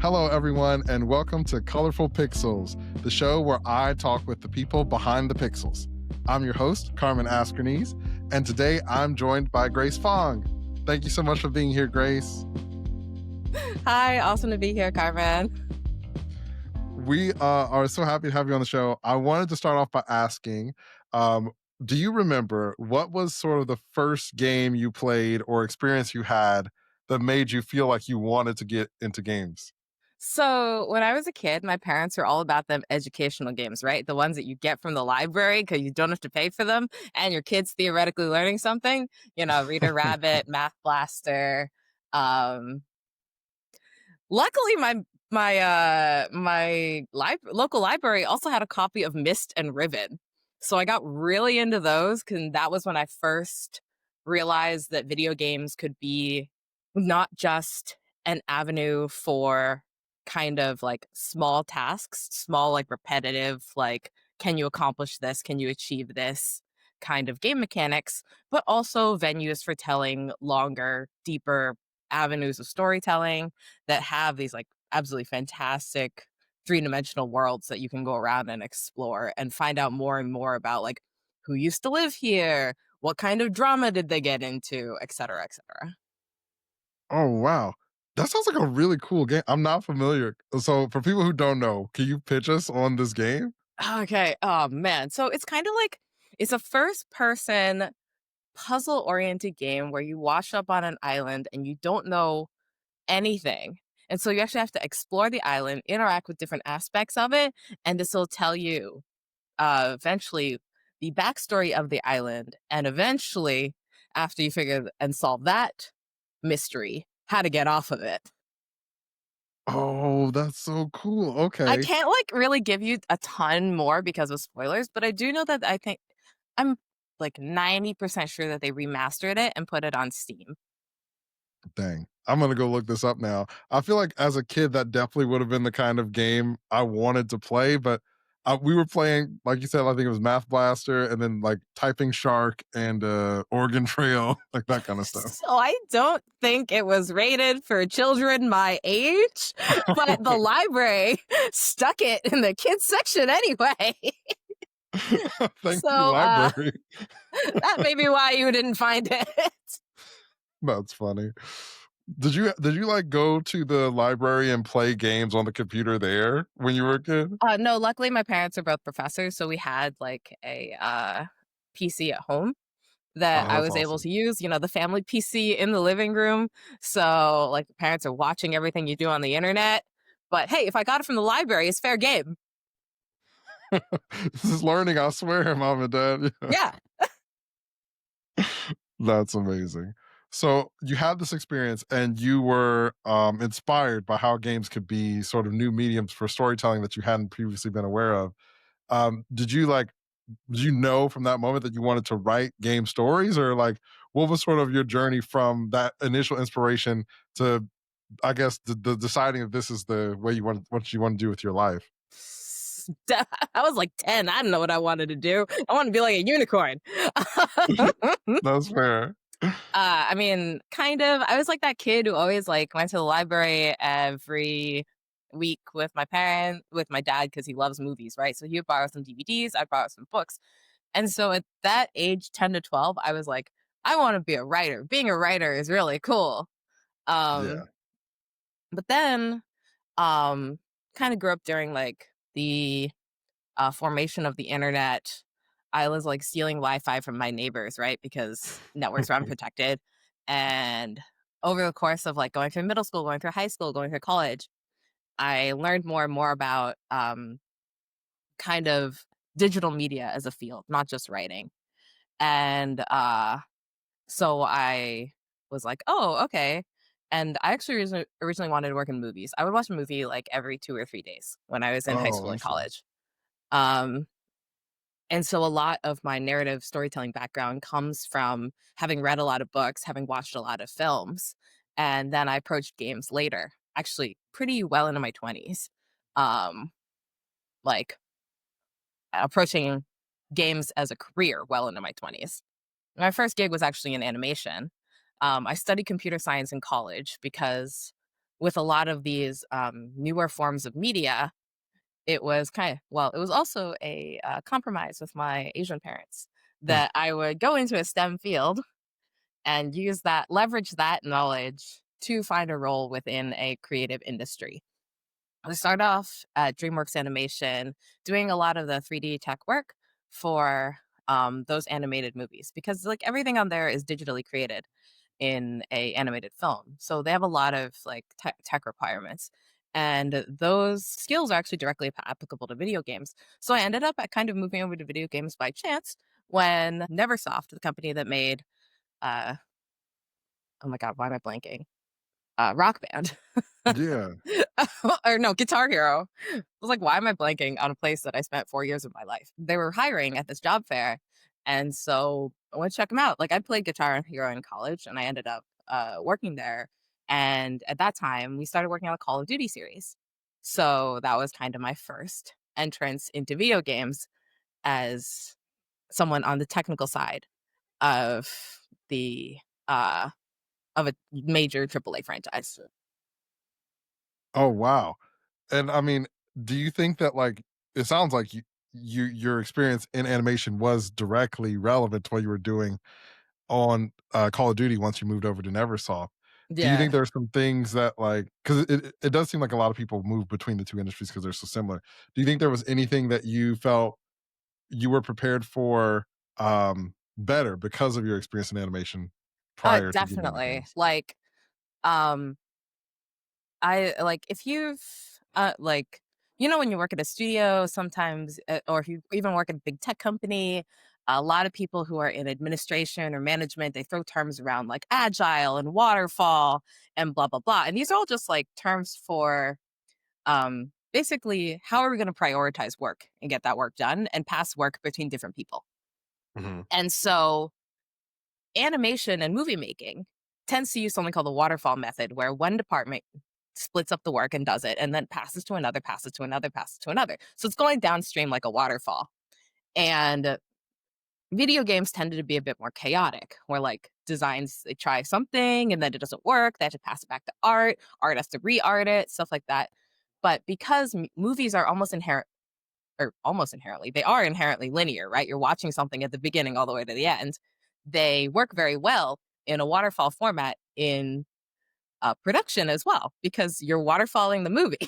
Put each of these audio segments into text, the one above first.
Hello, everyone, and welcome to Colorful Pixels, the show where I talk with the people behind the pixels. I'm your host, Carmen Askerneese, and today I'm joined by Grace Fong. Thank you so much for being here, Grace. Hi, awesome to be here, Carmen. We are so happy to have you on the show. I wanted to start off by asking, do you remember what was sort of the first game you played or experience you had that made you feel like you wanted to get into games? So, when I was a kid, my parents were all about them educational games, right? The ones that you get from the library because you don't have to pay for them and your kid's theoretically learning something. Reader Rabbit, Math Blaster. Um, Luckily, my local library also had a copy of Mist and Ribbon. So I got really into those because that was when I first realized that video games could be not just an avenue for kind of like small tasks, small, like repetitive, like, can you accomplish this? Can you achieve this kind of game mechanics, but also venues for telling longer, deeper avenues of storytelling that have these like absolutely fantastic three-dimensional worlds that you can go around and explore and find out more and more about like who used to live here, what kind of drama did they get into, et cetera, et cetera. Oh, wow. That sounds like a really cool game. I'm not familiar. So, for people who don't know, can you pitch us on this game? Okay. Oh man. So it's kind of like it's a first person puzzle oriented game where you wash up on an island and you don't know anything. And so you actually have to explore the island, interact with different aspects of it, and this will tell you eventually the backstory of the island, and eventually, after you figure and solve that mystery, how to get off of it. Oh, that's so cool. I Okay. can't like really give you a ton more because of spoilers, but I do know that I think I'm like 90% sure that they remastered it and put it on Steam. Dang. I'm going to go look this up now. I feel like as a kid, that definitely would have been the kind of game I wanted to play, but we were playing, like you said, I think it was Math Blaster and then like Typing Shark and Oregon Trail, like that kind of stuff. So I don't think it was rated for children my age, but the library stuck it in the kids section anyway. Thank you, So library. that may be why you didn't find it. That's funny. Did you like go to the library and play games on the computer there when you were a kid? No, luckily my parents are both professors, so we had like a PC at home that Oh, I that's was able awesome. to use, the family PC in the living room. So like the parents are watching everything you do on the internet. But hey, if I got it from the library, it's fair game. This is learning, I swear, mom and dad. Yeah. Yeah. That's amazing. So you had this experience and you were inspired by how games could be sort of new mediums for storytelling that you hadn't previously been aware of. Did you know from that moment that you wanted to write game stories, or like what was sort of your journey from that initial inspiration to, I guess, the deciding that this is the way you want, what you want to do with your life? I was like 10. I didn't know what I wanted to do. I wanted to be like a unicorn. That's fair. I mean, kind of. I was like that kid who always like went to the library every week with with my dad, because he loves movies, right? So he would borrow some DVDs, I'd borrow some books. And so at that age, 10 to 12, I was like, I want to be a writer. Being a writer is really cool. Yeah. Um, but then um kind of grew up during like the formation of the internet. I was like stealing Wi-Fi from my neighbors, right? Because networks were unprotected. And over the course of like going through middle school, going through high school, going through college, I learned more and more about kind of digital media as a field, not just writing. And so I was like, oh, okay. And I actually originally wanted to work in movies. I would watch a movie like every 2 or 3 days when I was in high Oh, school and interesting. college. Um, And so a lot of my narrative storytelling background comes from having read a lot of books, having watched a lot of films, and then I approached games later, actually pretty well into my 20s. Um, like approaching games as a career well into my 20s. My first gig was actually in animation. I studied computer science in college because with a lot of these newer forms of media, it was it was also a compromise with my Asian parents that I would go into a STEM field and leverage that knowledge to find a role within a creative industry. I started off at DreamWorks Animation, doing a lot of the 3D tech work for those animated movies because like everything on there is digitally created in a animated film. So they have a lot of like tech requirements. And those skills are actually directly applicable to video games. So I ended up at kind of moving over to video games by chance when Neversoft, the company that made uh oh my god, why am I blanking? Rock Band. Yeah. Or no, Guitar Hero. I was like, why am I blanking on a place that I spent 4 years of my life? They were hiring at this job fair, and so I went to check them out. Like, I played Guitar Hero in college, and I ended up, working there, and at that time, we started working on a Call of Duty series. So that was kind of my first entrance into video games as someone on the technical side of the, uh of a major AAA franchise. Oh, wow. And I mean, do you think that like it sounds like your experience in animation was directly relevant to what you were doing on Call of Duty once you moved over to Neversoft? Do you think Yeah. there's some things that like because it does seem like a lot of people move between the two industries because they're so similar. Do you think there was anything that you felt you were prepared for better because of your experience in animation prior to getting into Definitely. games? Like, um, I like if you've like when you work at a studio sometimes or if you even work at a big tech company, a lot of people who are in administration or management, they throw terms around like agile and waterfall and blah blah blah. And these are all just like terms for basically how are we going to prioritize work and get that work done and pass work between different people. Mhm. And so animation and movie making tends to use something called the waterfall method, where one department splits up the work and does it, and then passes to another, passes to another, passes to another. So it's going downstream like a waterfall. And video games tended to be a bit more chaotic, where like designs, they try something and then it doesn't work. They have to pass it back to art. Art has to re art it, stuff like that. But because movies are almost inherently, they are inherently linear, right? You're watching something at the beginning all the way to the end. They work very well in a waterfall format in production as well, because you're waterfalling the movie.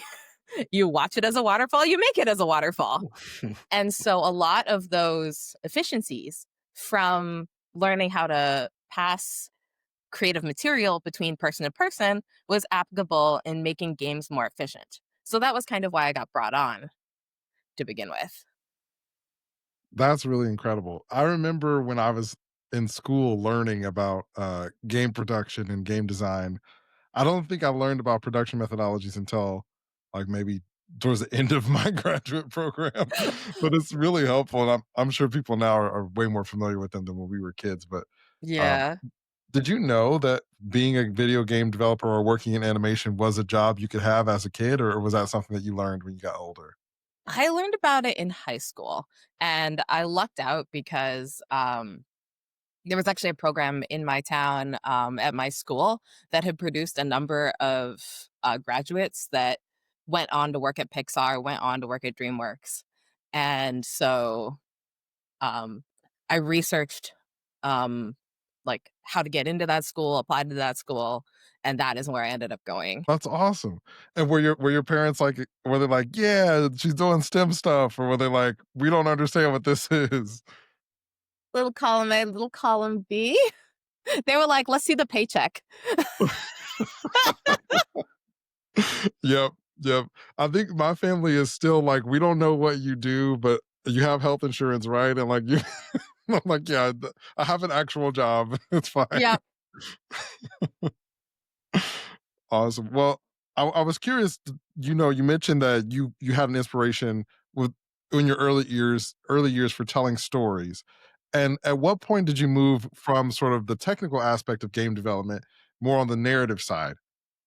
You watch it as a waterfall, you make it as a waterfall. And so a lot of those efficiencies from learning how to pass creative material between person to person was applicable in making games more efficient. So that was kind of why I got brought on to begin with. That's really incredible. I remember when I was in school learning about game production and game design. I don't think I learned about production methodologies until like maybe towards the end of my graduate program, but it's really helpful. And I'm sure people now are way more familiar with them than when we were kids. But um, Yeah. did you know that being a video game developer or working in animation was a job you could have as a kid, or was that something that you learned when you got older? I learned about it in high school and I lucked out because there was actually a program in my town at my school that had produced a number of graduates that went on to work at Pixar, went on to work at DreamWorks. And so um, I researched like how to get into that school, applied to that school, and that is where I ended up going. That's awesome. And were your parents like, were they like, yeah, she's doing STEM stuff, or were they like, we don't understand what this is? Little column A, little column B. They were like, let's see the paycheck. Yep, yep. I think my family is still like, we don't know what you do, but you have health insurance, right? And like you, I'm like, yeah, I have an actual job. It's fine. Yeah. Awesome. Well, I was curious. You mentioned that you had an inspiration with in your early years for telling stories. And at what point did you move from sort of the technical aspect of game development more on the narrative side?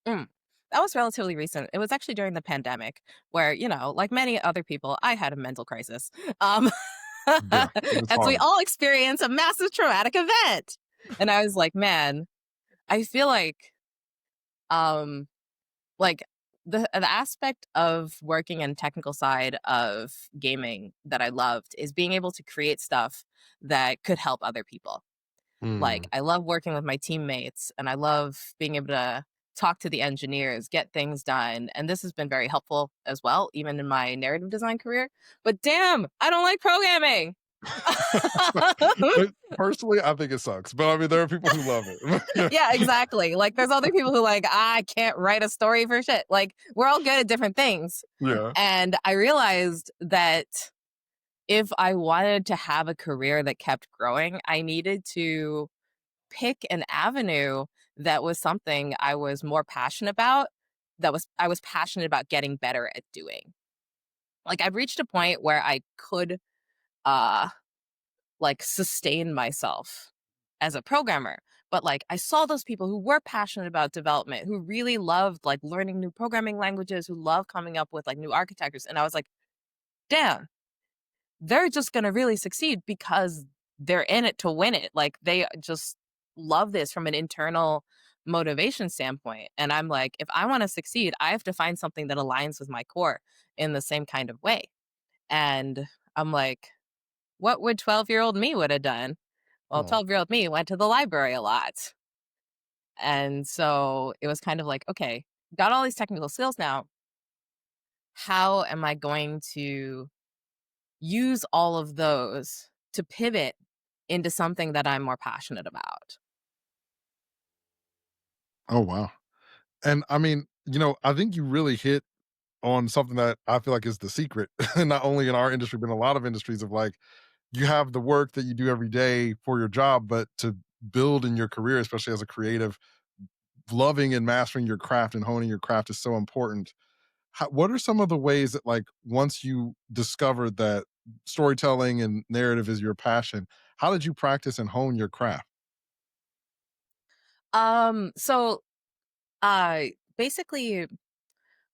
Mm. That was relatively recent. It was actually during the pandemic where, like many other people, I had a mental crisis. Um, Yeah, it's as we hard. all experience a massive traumatic event. And I was like, man, I feel like um Like, the aspect of working in technical side of gaming that I loved is being able to create stuff that could help other people. Like, Mm. I love working with my teammates, and I love being able to talk to the engineers, get things done, and this has been very helpful as well, even in my narrative design career. But damn, I don't like programming. But personally, I think it sucks, but I mean, there are people who love it. Yeah, exactly. Like, there's other people who like, I can't write a story for shit. Like, we're all good at different things. Yeah. And I realized that if I wanted to have a career that kept growing, I needed to pick an avenue that was something I was more passionate about, that was I was passionate about getting better at doing. Like, I've reached a point where I could uh like sustain myself as a programmer. But like I saw those people who were passionate about development, who really loved like learning new programming languages, who love coming up with like new architectures. And I was like, damn, they're just gonna really succeed because they're in it to win it. Like they just love this from an internal motivation standpoint. And I'm like, if I want to succeed, I have to find something that aligns with my core in the same kind of way. And I'm like, what would 12-year-old me would have done? Well, Oh, 12-year-old me went to the library a lot. And so it was kind of like, okay, got all these technical skills now. How am I going to use all of those to pivot into something that I'm more passionate about? oh wow. And I mean, I think you really hit on something that I feel like is the secret, not only in our industry, but in a lot of industries of like, you have the work that you do every day for your job, but to build in your career, especially as a creative, loving and mastering your craft and honing your craft is so important. What are some of the ways that, like, once you discovered that storytelling and narrative is your passion, how did you practice and hone your craft? So uh basically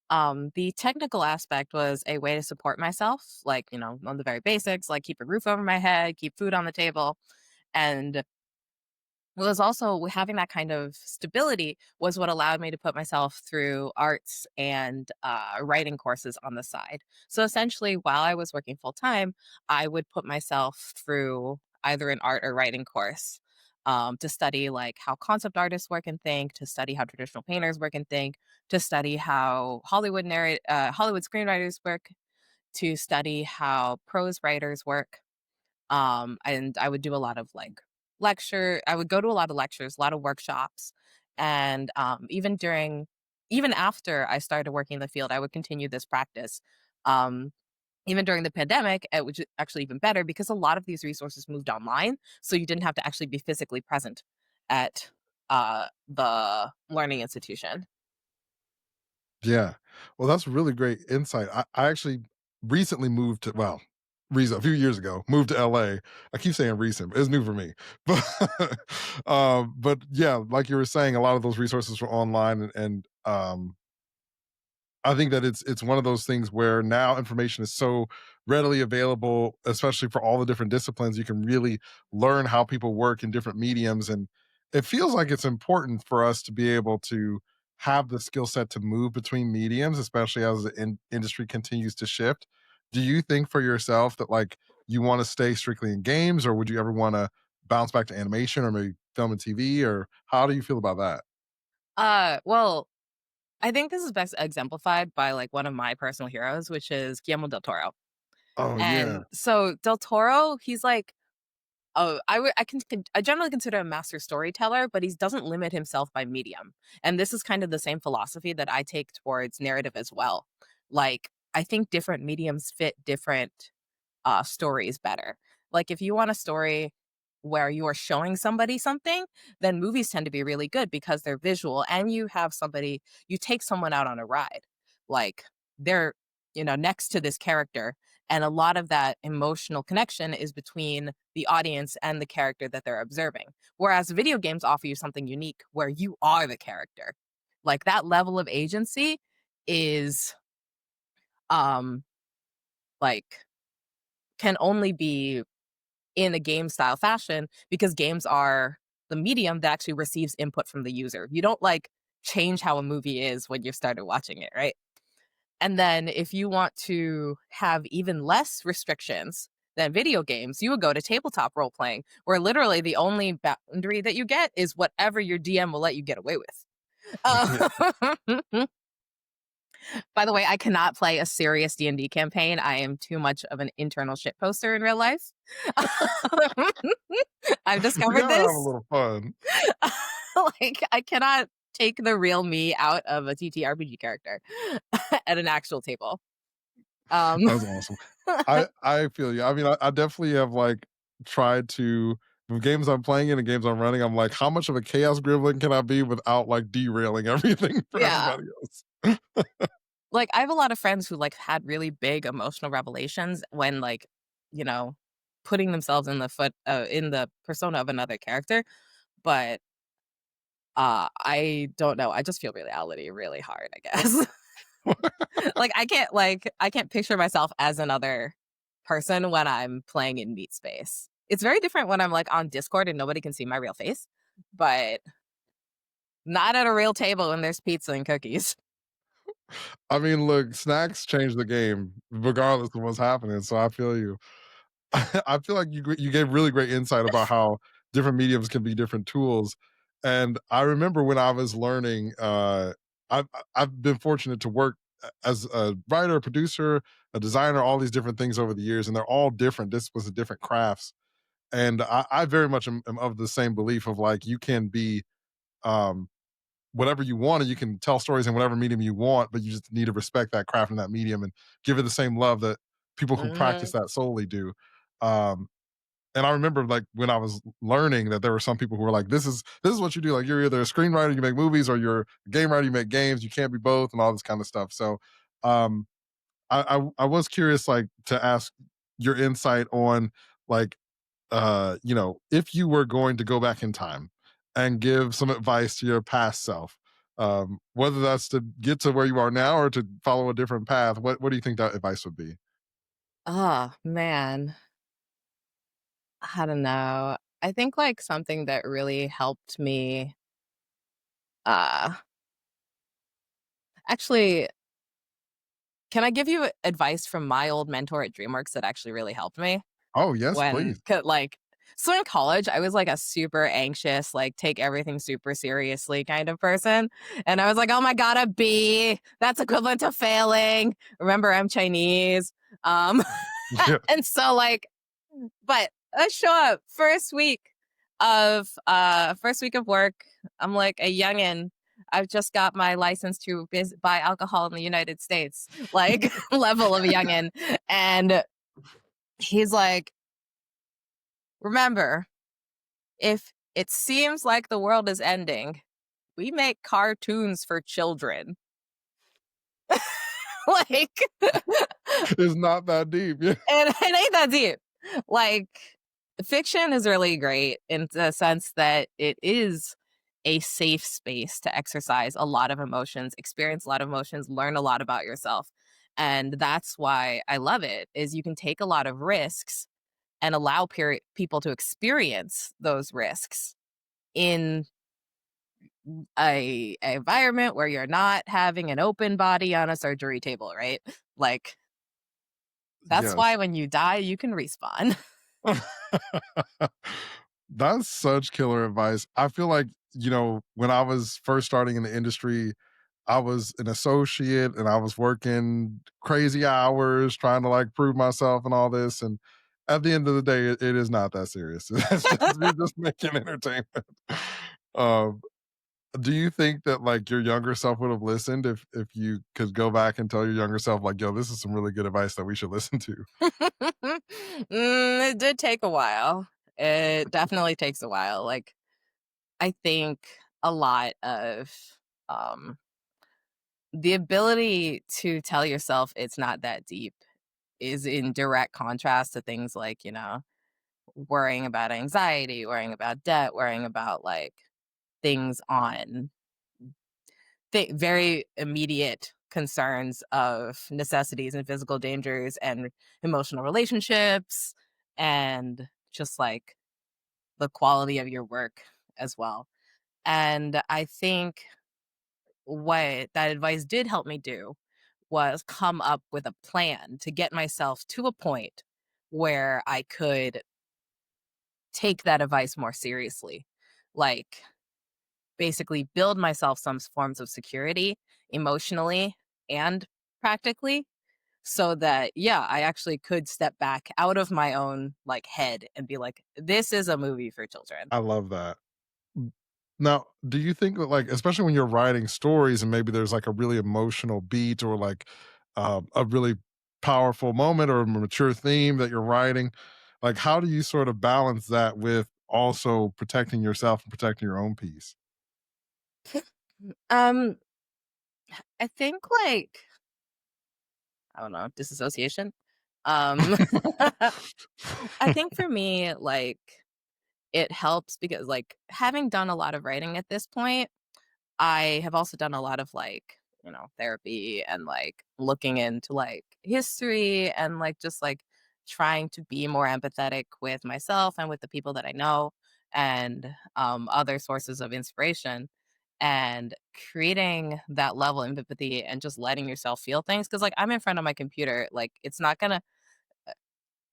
the technical aspect was a way to support myself, like, on the very basics, like keep a roof over my head, keep food on the table. And was also having that kind of stability was what allowed me to put myself through arts and writing courses on the side. So essentially, while I was working full time, I would put myself through either an art or writing course to study like how concept artists work and think, to study how traditional painters work and think, to study how Hollywood screenwriters work, to study how prose writers work. And I would do a lot of like I would go to a lot of lectures, a lot of workshops. And even after I started working in the field, I would continue this practice. Um, Even during the pandemic, which is actually even better because a lot of these resources moved online. So you didn't have to actually be physically present at the learning institution. Yeah. Well, that's really great insight. I actually recently moved to, well, recent, a few years ago, moved to LA. I keep saying recent, but it's new for me. But yeah, like you were saying, a lot of those resources were online, and I think that it's one of those things where now information is so readily available, especially for all the different disciplines. You can really learn how people work in different mediums, and it feels like it's important for us to be able to have the skill set to move between mediums, especially as the industry continues to shift. Do you think for yourself that, like, you want to stay strictly in games, or would you ever want to bounce back to animation or maybe film and TV, or how do you feel about that? Well, I think this is best exemplified by like one of my personal heroes, which is Guillermo del Toro. Oh yeah, And so Del Toro, he's like, oh, I generally consider him a master storyteller, but he doesn't limit himself by medium. And this is kind of the same philosophy that I take towards narrative as well. Like, I think different mediums fit different stories better. Like, if you want a story where you are showing somebody something, then movies tend to be really good because they're visual and you take someone out on a ride. Like, they're, next to this character. And a lot of that emotional connection is between the audience and the character that they're observing. Whereas video games offer you something unique where you are the character. Like, that level of agency is, um, like, can only be in a game style fashion because games are the medium that actually receives input from the user. You don't like change how a movie is when you've started watching it, right? And then if you want to have even less restrictions than video games, you would go to tabletop role playing, where literally the only boundary that you get is whatever your DM will let you get away with. By the way, I cannot play a serious D&D campaign. I am too much of an internal shit poster in real life. I've You discovered gotta have a this. little fun. Like, I cannot take the real me out of a TTRPG character at an actual table. Um, That's awesome. I feel you. I mean, I definitely have like tried to with games I'm playing in and games I'm running. I'm like, how much of a chaos gremlin can I be without like derailing everything for yeah. everybody else? Like, I have a lot of friends who, like, had really big emotional revelations when, like, you know, putting themselves in the persona of another character, but, I don't know, I just feel reality really hard, I guess. I can't picture myself as another person when I'm playing in Meat Space. It's very different when I'm, like, on Discord and nobody can see my real face, but not at a real table when there's pizza and cookies. I mean, look, snacks change the game regardless of what's happening. So I feel you. I feel like you gave really great insight about how different mediums can be different tools. And I remember when I was learning, I've been fortunate to work as a writer, a producer, a designer, all these different things over the years, and they're all different disciplines and different crafts. And I very much am of the same belief of like you can be um, whatever you want and you can tell stories in whatever medium you want, but you just need to respect that craft and that medium and give it the same love that people who practice Mhm. that solely do. Um, and I remember like when I was learning that there were some people who were like, this is what you do. Like you're either a screenwriter, you make movies, or you're a game writer, you make games. You can't be both, and all this kind of stuff. So um, I was curious, like to ask your insight on like if you were going to go back in time and give some advice to your past self, whether that's to get to where you are now or to follow a different path, what do you think that advice would be? Oh, man. I don't know. I think, like, something that really helped me, uh actually, can I give you advice from my old mentor at DreamWorks that actually really helped me? Oh, yes, When please. 'Cau like so in college, I was, like, a super anxious, like, take everything super seriously kind of person, and I was like, "Oh my god, a B, that's equivalent to failing." Remember, I'm Chinese, um, Yeah. and so, like but I show up first week of work, I'm like a youngin'. I've just got my license to buy alcohol in the United States, like, level of youngin', and he's like, "Remember, if it seems like the world is ending, we make cartoons for children." Like, It's not that deep. Yeah. and it ain't that deep. Like, fiction is really great in the sense that it is a safe space to exercise a lot of emotions, experience a lot of emotions, learn a lot about yourself. And that's why I love it is you can take a lot of risks and allow people to experience those risks in a environment where you're not having an open body on a surgery table, right? Like, that's why Yes. when you die, you can respawn. That's such killer advice. I feel like, when I was first starting in the industry, I was an associate and I was working crazy hours trying to like prove myself and all this. And at the end of the day, it is not that serious. It's just you're just making entertainment. Um, do you think that like your younger self would have listened if you could go back and tell your younger self like, yo, this is some really good advice that we should listen to? It did take a while. It definitely takes a while. Like, I think a lot of um, the ability to tell yourself it's not that deep is in direct contrast to things like, worrying about anxiety, worrying about debt, worrying about like things on very immediate concerns of necessities and physical dangers and emotional relationships and just like the quality of your work as well. And I think what that advice did help me do was come up with a plan to get myself to a point where I could take that advice more seriously. Like, basically build myself some forms of security emotionally and practically, so that yeah, I actually could step back out of my own like head and be like, this is a movie for children. I love that. Mm. Now, do you think that, like, especially when you're writing stories and maybe there's like a really emotional beat or like a really powerful moment or a mature theme that you're writing, like, how do you sort of balance that with also protecting yourself and protecting your own peace? um I think like, I don't know, disassociation. um I think for me, like, it helps because like having done a lot of writing at this point, I have also done a lot of like, therapy and like looking into like history and like just like trying to be more empathetic with myself and with the people that I know, and other sources of inspiration, and creating that level of empathy and just letting yourself feel things. Cause like I'm in front of my computer, like it's not gonna,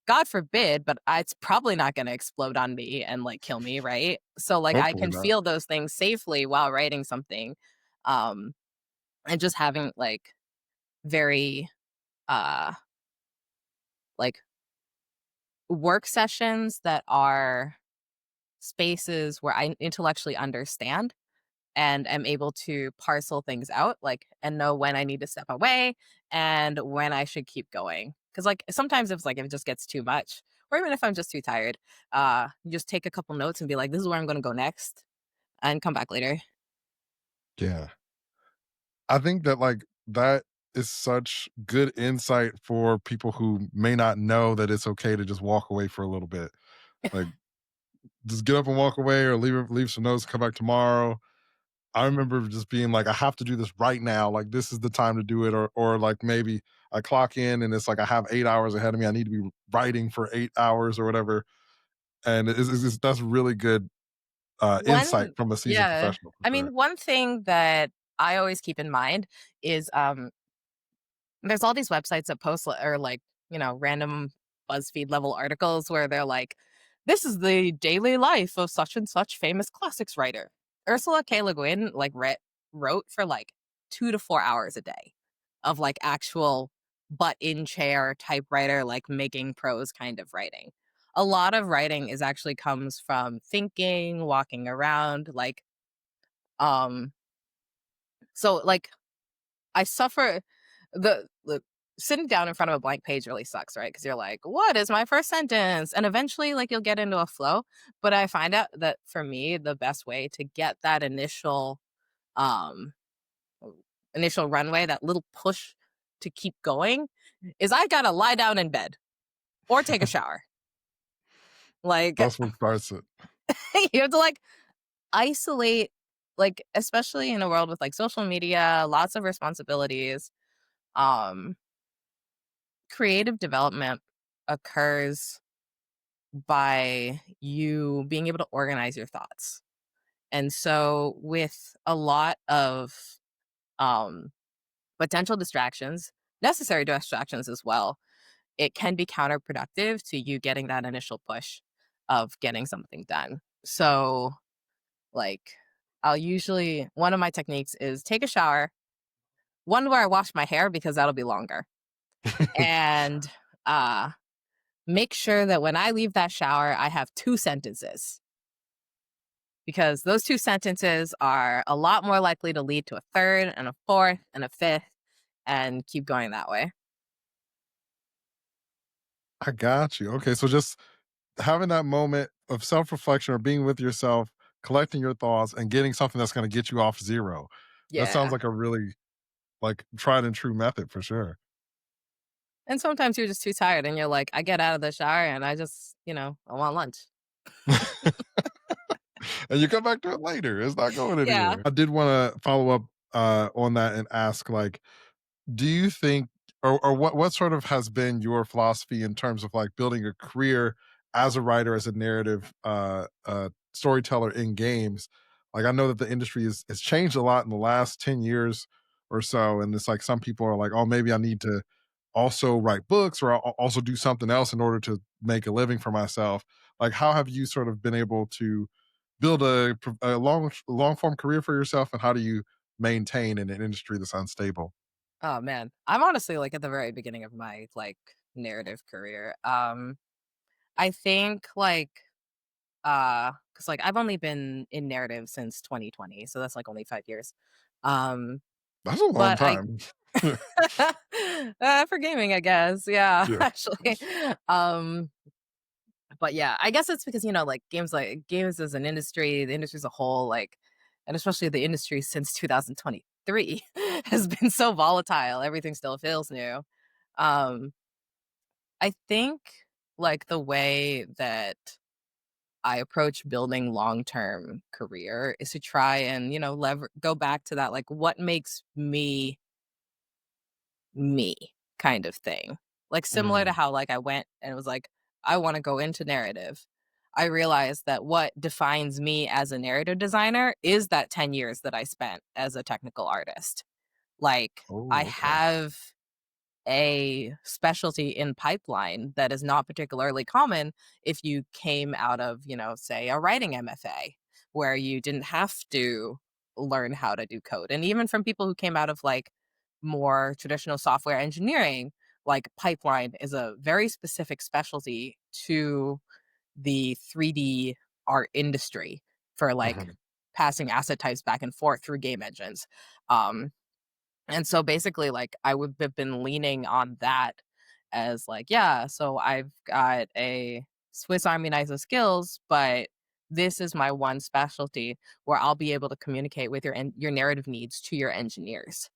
God forbid, but it's probably not gonna explode on me and, like, kill me, right? So, like, I Hopefully can not. feel those things safely while writing something, um, and just having, like, very, uh, like, work sessions that are spaces where I intellectually understand and am able to parcel things out, like, and know when I need to step away and when I should keep going. Because like, sometimes if it just gets too much, or even if I'm just too tired, you just take a couple notes and be like, "This is where I'm gonna go next," and come back later. Yeah. I think that, like, that is such good insight for people who may not know that it's okay to just walk away for a little bit. Like, just get up and walk away or leave some notes, come back tomorrow. I remember just being like, I have to do this right now. Like, this is the time to do it. Or like maybe I clock in and it's like I have 8 hours ahead of me. I need to be writing for 8 hours or whatever. And that's really good insight One from a seasoned Yeah. professional for I sure. mean, one thing that I always keep in mind is, there's all these websites that post or like, random BuzzFeed level articles where they're like, this is the daily life of such and such famous classics writer. Ursula K. Le Guin like wrote for like 2 to 4 hours a day of like actual butt in chair typewriter, like making prose kind of writing. A lot of writing is actually comes from thinking, walking around, like, um, so like I suffer the sitting down in front of a blank page really sucks, right? Because you're like, "What is my first sentence?" And eventually, like, you'll get into a flow. But I find out that for me, the best way to get that um, initial runway, that little push to keep going, is I gotta lie down in bed or take a shower. Like, That's what starts it. you have to like isolate, like, especially in a world with like social media, lots of responsibilities. Um, Creative development occurs by you being able to organize your thoughts. And so with a lot of um potential distractions, necessary distractions as well, it can be counterproductive to you getting that initial push of getting something done. So like, I'll usually, one of my techniques is take a shower, one where I wash my hair because that'll be longer. And uh make sure that when I leave that shower, I have 2 sentences, because those 2 sentences are a lot more likely to lead to a third and a fourth and a fifth and keep going that way. I got you. Okay, so just having that moment of self-reflection or being with yourself, collecting your thoughts, and getting something that's gonna get you off 0. That sounds Yeah. like a really, like, tried and true method for sure. And sometimes you're just too tired and you're like, "I get out of the shower and I just, I want lunch." And you come back to it later, it's not going Yeah. anywhere. I did wanna follow up, on that and ask, like, do you think or what sort of has been your philosophy in terms of, like, building a career as a writer, as a narrative, storyteller in games? Like, I know that the industry has changed a lot in the last 10 years or so, and it's like some people are like, "Oh, maybe I need to also write books or also do something else in order to make a living for myself." Like, how have you sort of been able to build a long form career for yourself, and how do you maintain in an industry that's unstable? Oh man, I'm honestly like at the very beginning of my like narrative career. I think like because like I've only been in narrative since 2020, so that's like only 5 years. Um, That's a long but I time. for gaming, I guess, yeah, Yeah. actually. Um, but yeah, I guess it's because like games as an industry, the industry as a whole, like, and especially the industry since 2023 has been so volatile. Everything still feels new. Um, I think like the way that I approach building long-term career is to try and, go back to that, like, what makes me me kind of thing. Like, similar to Mm. how, like, I went and it was like, I want to go into narrative. I realized that what defines me as a narrative designer is that 10 years that I spent as a technical artist. Like, I Oh, okay. have a specialty in pipeline that is not particularly common if you came out of, say a writing MFA where you didn't have to learn how to do code. And even from people who came out of like more traditional software engineering, like pipeline is a very specific specialty to the 3D art industry for like Mhm. passing asset types back and forth through game engines. Um, and so basically, like, I would have been leaning on that as like, yeah, so I've got a Swiss Army knife of skills, but this is my one specialty where I'll be able to communicate with your narrative needs to your engineers.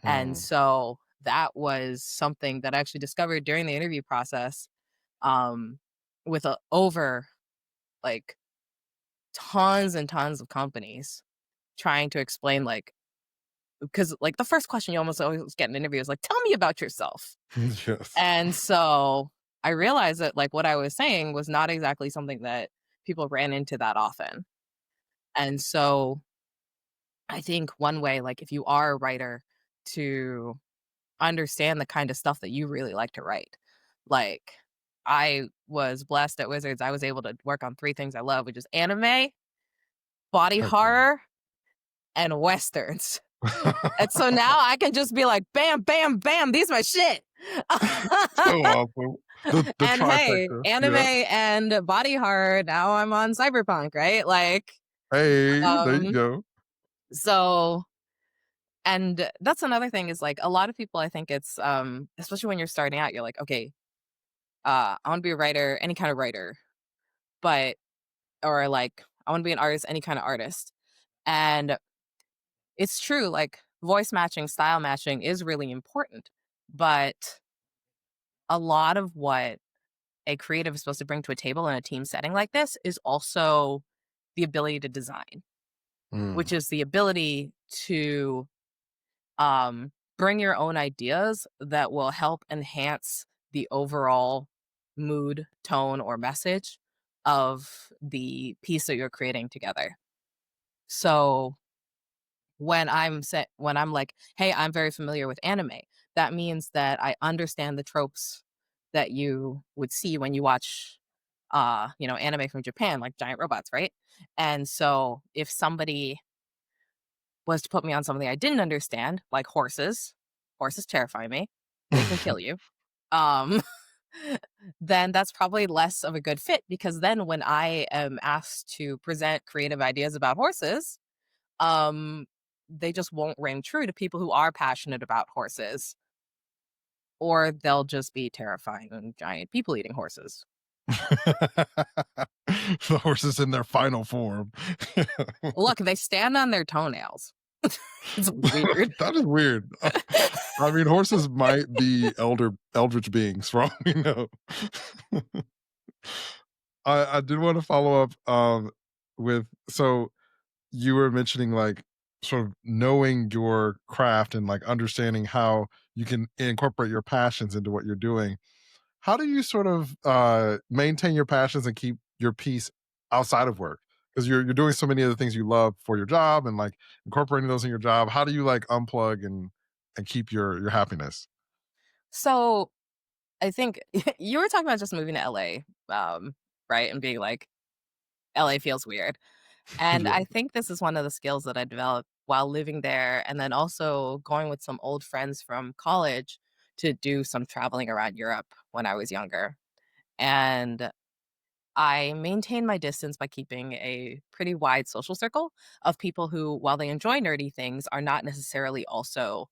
And Mm. so that was something that I actually discovered during the interview process, um, with over like tons and tons of companies trying to explain like because like the first question you almost always get in an interview is like, "Tell me about yourself." Yes. And so I realized that like what I was saying was not exactly something that people ran into that often. And so I think one way, like if you are a writer, to understand the kind of stuff that you really like to write. Like I was blessed at Wizards. I was able to work on three things I love, which is anime, body Heck yeah. horror, and westerns. And so now I can just be like, bam, bam, bam, these my shit. So awesome. The And hey, trifecta, anime yeah. and body horror, now I'm on cyberpunk, right? Like, Hey, there you um, go. so and that's another thing is like a lot of people I think it's especially when you're starting out, you're like, okay, I want to be a writer, any kind of writer, but or like I want to be an artist, any kind of artist. And it's true, like voice matching, style matching is really important. But a lot of what a creative is supposed to bring to a table in a team setting like this is also the ability to design, which Mm. is the ability to bring your own ideas that will help enhance the overall mood, tone, or message of the piece that you're creating together. So when I'm like, "Hey, I'm very familiar with anime," that means that I understand the tropes that you would see when you watch, anime from Japan, like giant robots, right? And so if somebody was to put me on something I didn't understand, like horses terrify me. They can kill you. Um, then that's probably less of a good fit because then when I am asked to present creative ideas about horses, um, they just won't ring true to people who are passionate about horses, or they'll just be terrifying giant people eating horses. The horses in their final form. Look, they stand on their toenails. It's weird. That is weird. I mean, horses might be eldritch beings for all we know. I did wanna follow up, with so you were mentioning, like, sort of knowing your craft and, like, understanding how you can incorporate your passions into what you're doing. How do you sort of, maintain your passions and keep your peace outside of work? because you're doing so many of the things you love for your job and like incorporating those in your job. How do you like unplug and keep your happiness? So I think you were talking about just moving to LA, right? And being like, LA feels weird. And Yeah. I think this is one of the skills that I developed while living there, and then also going with some old friends from college to do some traveling around Europe when I was younger. And I maintain my distance by keeping a pretty wide social circle of people who, while they enjoy nerdy things, are not necessarily also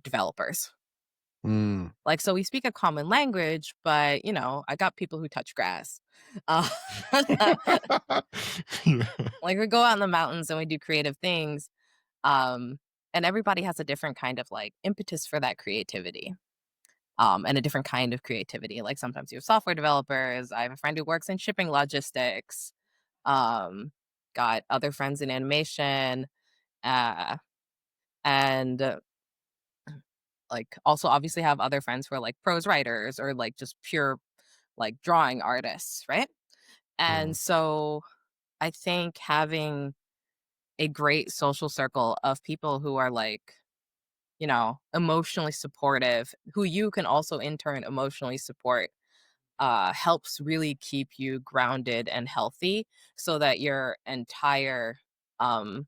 developers. Mm. Like, so we speak a common language, but I got people who touch grass. Uh, Yeah. like, we go out in the mountains and we do creative things. Um, and everybody has a different kind of like impetus for that creativity. And a different kind of creativity. Like sometimes you have software developers. I have a friend who works in shipping logistics. Um, got other friends in animation, uh, and like also obviously have other friends who are like prose writers or like just pure like drawing artists, right? Yeah. And so I think having a great social circle of people who are like, emotionally supportive, who you can also in turn emotionally support, helps really keep you grounded and healthy so that your entire, um,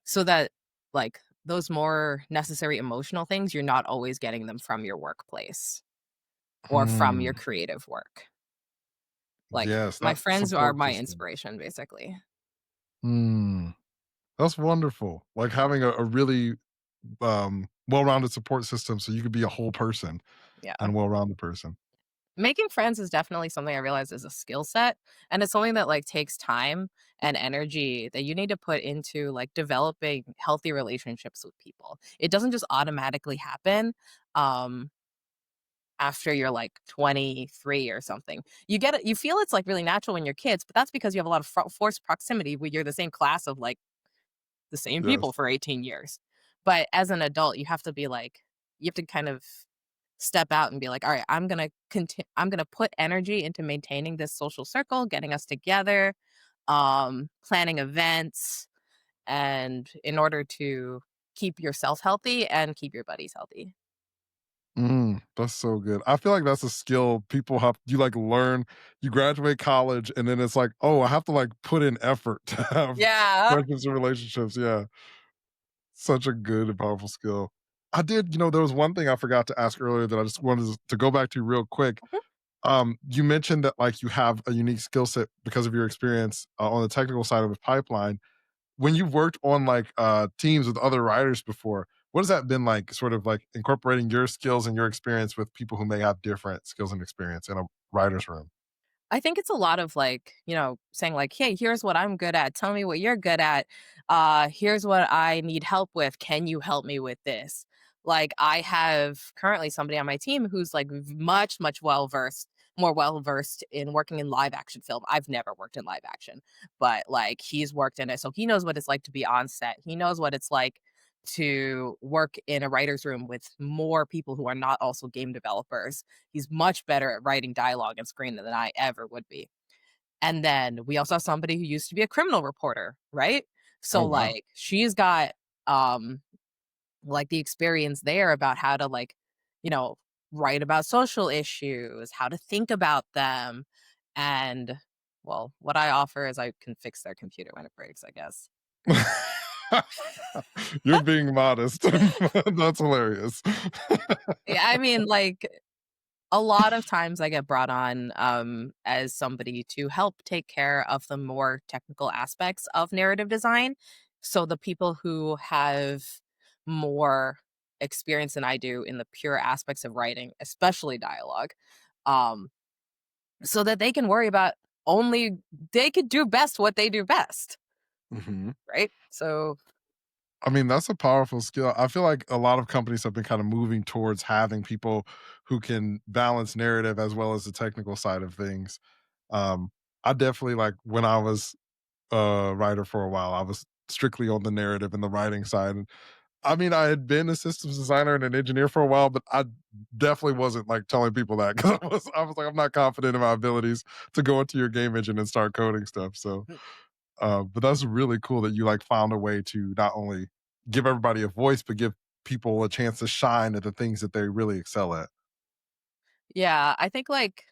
so that like those more necessary emotional things, you're not always getting them from your workplace or from your Hmm. creative work. Like Yes, my that friends are support my system. inspiration, basically. Mm. That's wonderful. Like having a really well-rounded support system so you could be a whole person Yeah. and well-rounded person. Making friends is definitely something I realize is a skill set, and it's something that, like, takes time and energy that you need to put into, like, developing healthy relationships with people. It doesn't just automatically happen, um, after you're, like, 23 or something. You feel it's, like, really natural when you're kids, but that's because you have a lot of forced proximity where you're the same class of, like, the same people Yes. for 18 years. But as an adult, you have to kind of step out and be like, "All right, I'm gonna put energy into maintaining this social circle, getting us together, planning events, and in order to keep yourself healthy and keep your buddies healthy." That's so good. I feel like that's a skill people have you like learn, you graduate college and then it's like, "Oh, I have to like put in effort to have Yeah. friendships and relationships." Yeah. Such a good and powerful skill. I did, there was one thing I forgot to ask earlier that I just wanted to go back to real quick. Mhm. You mentioned that like you have a unique skill set because of your experience on the technical side of the pipeline. When you've worked on like teams with other writers before, what has that been like? Sort of like incorporating your skills and your experience with people who may have different skills and experience in a writer's room. I think it's a lot of like, saying like, "Hey, here's what I'm good at. Tell me what you're good at. Here's what I need help with. Can you help me with this?" Like I have currently somebody on my team who's like much, much more well versed in working in live action film. I've never worked in live action, but like he's worked in it. So he knows what it's like to be on set. He knows what it's like to work in a writer's room with more people who are not also game developers. He's much better at writing dialogue and screen than I ever would be. And then we also have somebody who used to be a criminal reporter, right? Oh So wow. like she's got um like the experience there about how to like, you know, write about social issues, how to think about them. And well, what I offer is I can fix their computer when it breaks, I guess. You're being modest. That's hilarious. Yeah, I mean, like a lot of times I get brought on, as somebody to help take care of the more technical aspects of narrative design. So the people who have more experience than I do in the pure aspects of writing, especially dialogue, um, so that they can worry about only they could do best what they do best, Mhm. right? So I mean, that's a powerful skill. I feel like a lot of companies have been kind of moving towards having people who can balance narrative as well as the technical side of things. Um, I definitely like when I was a writer for a while, I was strictly on the narrative and the writing side. And I mean, I had been a systems designer and an engineer for a while, but I definitely wasn't like telling people that because I was like, I'm not confident in my abilities to go into your game engine and start coding stuff. So, but that's really cool that you like found a way to not only give everybody a voice, but give people a chance to shine at the things that they really excel at. Yeah, I think like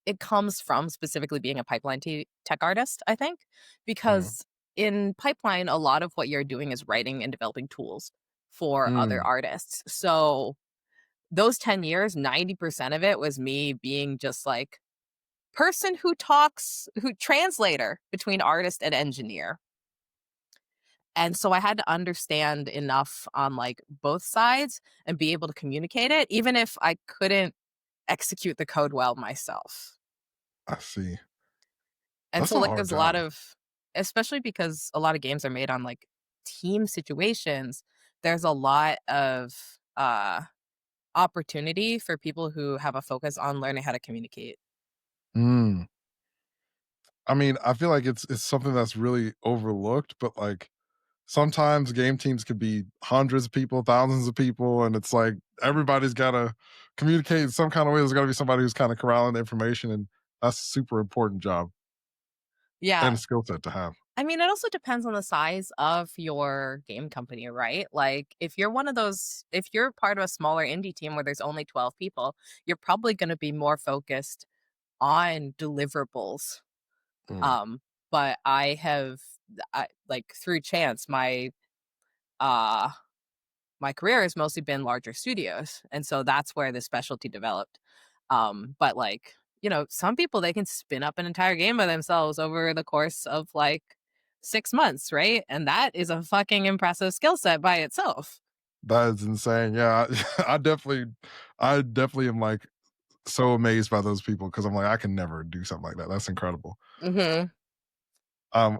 it comes from specifically being a pipeline tech artist, I think, Mhm. because in pipeline, a lot of what you're doing is writing and developing tools for other Mm, artists. So those 10 years, 90% of it was me being just like person who talks, who translator between artist and engineer. And so I had to understand enough on like both sides and be able to communicate it, even if I couldn't execute the code well myself. I see. And That's so a like hard there's a lot job. of, especially because a lot of games are made on like team situations, there's a lot of opportunity for people who have a focus on learning how to communicate. Mm. I mean, I feel like it's something that's really overlooked, but like sometimes game teams could be hundreds of people, thousands of people, and it's like everybody's got to communicate in some kind of way. There's got to be somebody who's kind of corralling the information, and that's a super important job Yeah. and a skill set to have. I mean, it also depends on the size of your game company, right? Like, if you're one of those, if you're part of a smaller indie team where there's only 12 people, you're probably going to be more focused on deliverables. Mm. Um, but like through chance, uh my career has mostly been larger studios, and so that's where the specialty developed. But like, some people they can spin up an entire game by themselves over the course of like 6 months, right? And that is a fucking impressive skill set by itself. That is insane. Yeah, I definitely am like so amazed by those people because I'm like I can never do something like that. That's incredible. Mhm.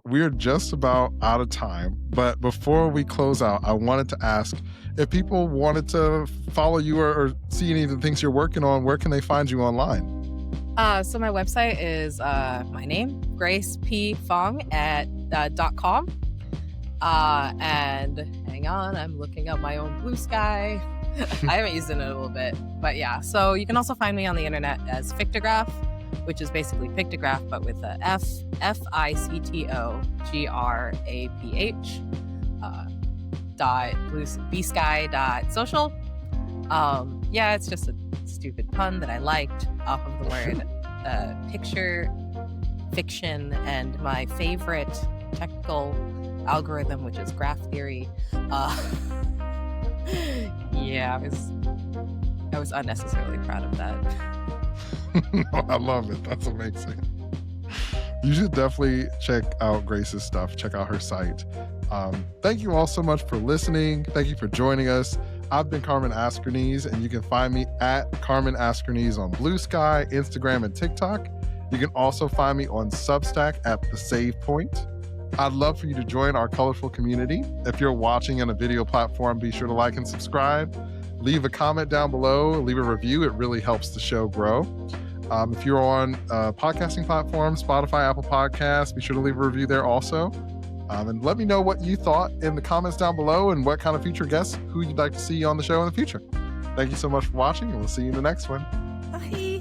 We're just about out of time, but before we close out, I wanted to ask if people wanted to follow you or see any of the things you're working on, where can they find you online? So my website is my name, Grace P. Fong at .com. And hang on, I'm looking up my own Blue Sky. I haven't used it in a little bit, but yeah. So you can also find me on the internet as Fictograph, which is basically pictograph, but with a Fictograph. Dot bsky dot social. Yeah, it's just a stupid pun that I liked off of the word picture, fiction, and my favorite technical algorithm, which is graph theory. Yeah, I was unnecessarily proud of that. I love it. That's amazing. You should definitely check out Grace's stuff, check out her site. Thank you all so much for listening. Thank you for joining us. I've been Carmen Askerneese, and you can find me at Carmen Askerneese on Blue Sky, Instagram, and TikTok. You can also find me on Substack at The Save Point. I'd love for you to join our colorful community. If you're watching on a video platform, be sure to like and subscribe. Leave a comment down below, leave a review. It really helps the show grow. If you're on podcasting platforms, Spotify, Apple Podcasts, be sure to leave a review there also. And let me know what you thought in the comments down below and what kind of future guests, who you'd like to see on the show in the future. Thank you so much for watching, and we'll see you in the next one. Bye.